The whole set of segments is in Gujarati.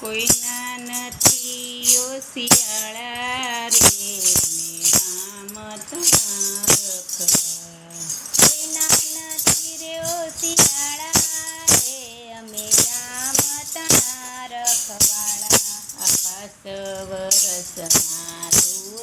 કોઈના નથી ઓશિયાળા રે અમે રામ તણા રખવા. કોઈના નથી રે ઓશિયાળા રે અમે રામ તણા રખવાળા. આકાશ વરસના ધુવ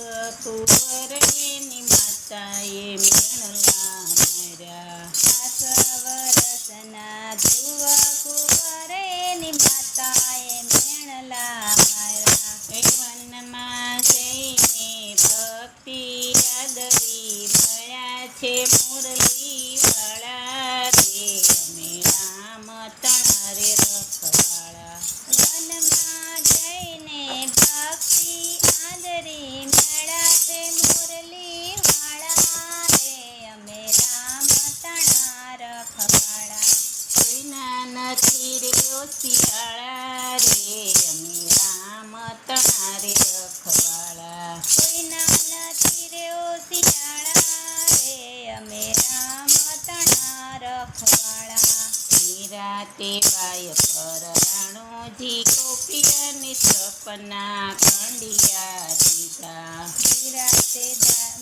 કુંવર એની માતાએ મેણલા માર્યા. આકાશ વરસના ધ્રુવ કુંવર એની માતાએ મેણલા માર્યા. એ વનમાં જઈને ભક્તિ આદરી મળ્યા છે મુરલી વાળા રે અમે રામ તણા રે રખવાળા. વનમાં જઈને ભક્તિ આદરી મેળા છે મુરલી વાળા રે અમે રામ તણા રખવાળા. કોઈના નથી રે ઓશિયાળા રે અમે રામ તણા રે રખવાળા. કોઈના નથી રે ઓશિયાળા રે અમે રામ તણા રખવાળા. નિરાતે બાય પર રાણોજી ગોપીને સપના કંડિયા દીધા. નિરાતે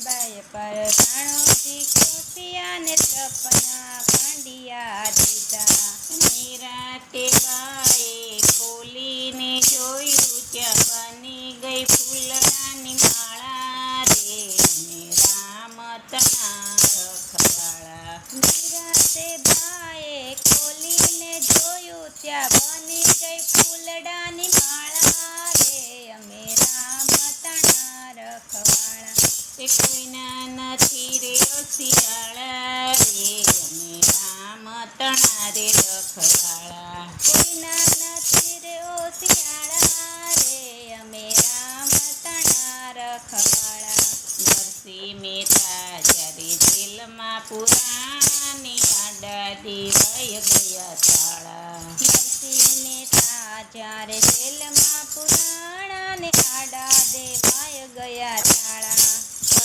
બાય પર રાણોજી ગોપિયાને સપના કંડિયા દીધા. નિરાતે બાએ ખોલીને જોયું ત્યાં બની ગઈ ફૂલડાની માળા રે અમે રામ તણા રખવાળા. નિરાતે બાએ ખોલીને જોયું ત્યાં બની ગઈ ફૂલડાની માળા રે અમે રામ તણા રખવાળા. એ કોઈના નથી રે ઓશિયાળા રે અમે રામ તણા રે રખવાળા. કોઈના નથી રે ઓશિયાળા રે અમે રામ તણા રખવાળા. નરસિંહ મહેતા જ્યારે જેલમાં પુરાણી આડા દેવાય ગયા તાળા. નરસિંહ મહેતા જ્યારે જેલમાં પુરાણાને આડા દેવાય ગયા તાળા.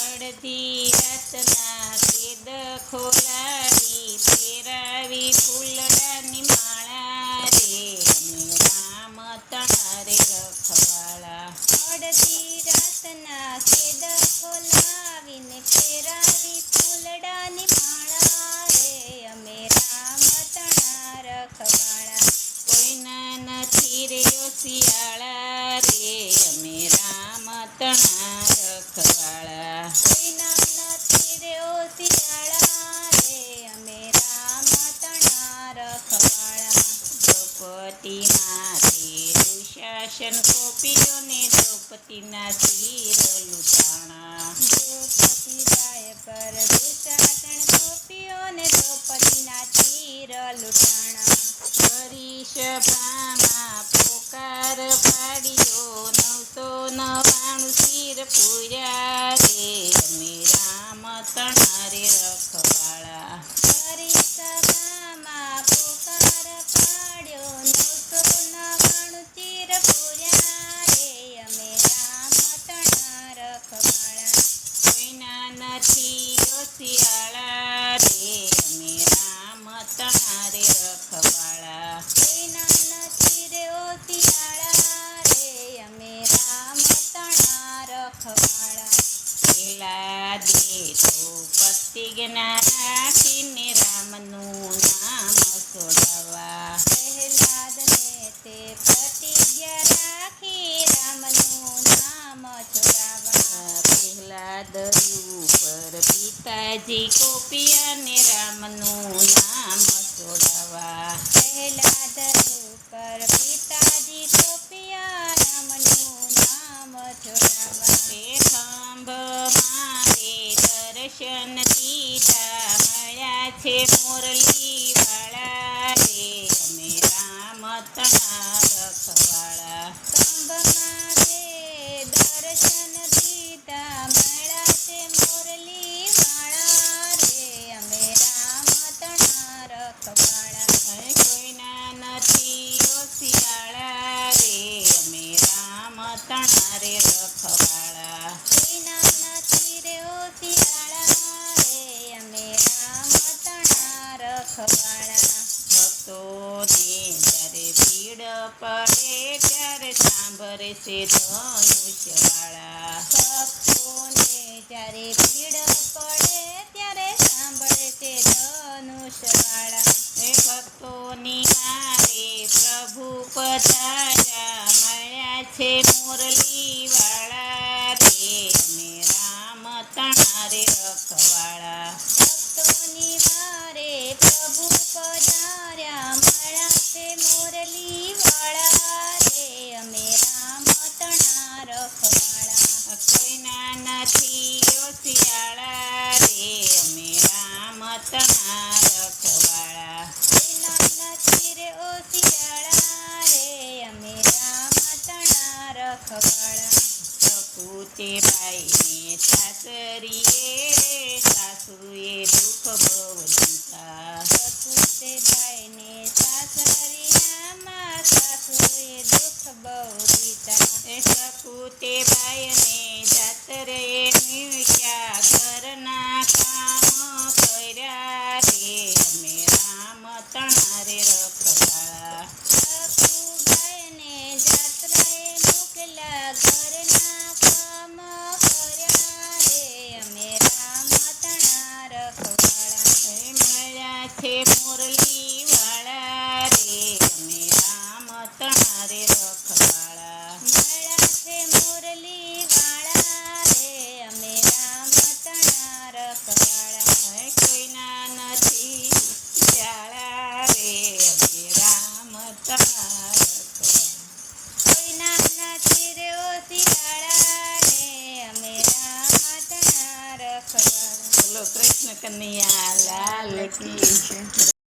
અડધી રાતના કેદ ખોલાવી ફેરાવી ફૂલડાની માળા રે અમે રામ તણા રે રખવાળા. અડધી રાતના કેદ ખોલાવીને ફેરાવી ફૂલડાની માળા રે અમે રામ તણા રખવાળા. કોઈના નથી રે ઓશિયાળા રે અમે રામ તણા રખવાળા. કોઈના નથી રે ઓશિયાળા રે અમે રામ તણા રખવાળા. દ્રૌપદીમાંથી દુશાસન ગોપીઓને દ્રૌપદીના શિર લૂંટાણા. દ્રૌપદીબાઈ પર દુશાસન ગોપીઓને દ્રૌપદીના ચીર લૂંટાણા. કરી સભામાં પોકાર પાડ્યો 999 શિર પૂર્યા રે અમે રામ તણા રે રખવાળા. ફરી સભામાં પોકાર પાડ્યો 999 ચીર પૂર્યા રે અમે રામ તણા રખવાળા. કોઈના નથી ઓશિયાળા રે અમે રામ તણા રે રખવાળા. કોઈના નથી રે ઓશિયાળા રે અમે રામ તણા રખવાળા. પહેલા દે તો પ્રતિજ્ઞા રાખીને રામનું નામ છોડાવવા. પ્રહલાદને તે પ્રતિજ્ઞા રાખી રામનું નામ છોડાવવા. પ્રહલાદ ઉપર પિતાજી ગોપિયાને રામનું નામ છોડાવવા. પ્રહલાદ ઉપર પિતાજી ગોપિયા રામનું નામ છોડાવવા. એ ખંભમાં રે દર્શન દીધા મળ્યા છે મુરલી વાળા રે અમે રામ તણા રખવાળા. કંભમાં રે દર્શન દીધા મળ્યા છે મુરલી વાળા રે અમે રામ તણા રખવાળા. કોઈના નથી ઓશિયાળા રે અમે રામ તણા રે રખવાળા. કોઈના નથી રે ઓશિયાળા રે અમે રામ તણા રખવાળા. ભક્તોને જ્યારે ભીડ પડે ત્યારે સાંભળે છે ધનુષ્યવાળા. ભક્તોને જ્યારે પીડ પડે ત્યારે સાંભળે છે ધનુષવાળા. એ ભક્તોની મારે પ્રભુ પધાર્યા મળ્યા છે મુરલીવાળા રે અમે રામ તણારે રખવાળા. ભક્તોની વારે પ્રભુ પધાર્યા મળ્યા છે મુરલીવાળા રે અમે રામ તણા રખવાળા. કોઈના નથી ઓશિયાળા રે અમે રામ તણા રખવાળા. એના નથી રે ઓશિયાળા રે અમે રામ તણા રખવાળા. સપૂતે ભાઈને સાસરીએ સાસુએ દુઃખ બહુ લીધા. સપૂતે ભાઈને સાસરિયામાં સાસુએ દુઃખ બહુ દીધા. એ સપૂતે ભાઈને જાતરે મૂક્યા ઘરના કામ કર્યા રે અમે રામ તણારે રખવાળા. સપુભાઈને જાત્રાએ મોકલા ઘરના કામ કર્યા રે અમે રામ તણા રખવાળા. એ મળ્યા છે મુરલીવાળા રે અમે રામ તણારે રખવાળા. મળ્યા છે મુરલીવાળા રે અમે રામ તણા રખવાળા. એ કોઈના નથી શાળા રે અમે રામ તણા રખવાળા. કોઈના નથી રે ઓશિયાળા રે અમે રામ તણા રખવાળા. બોલો કૃષ્ણ કનૈયા લાલ કી જય.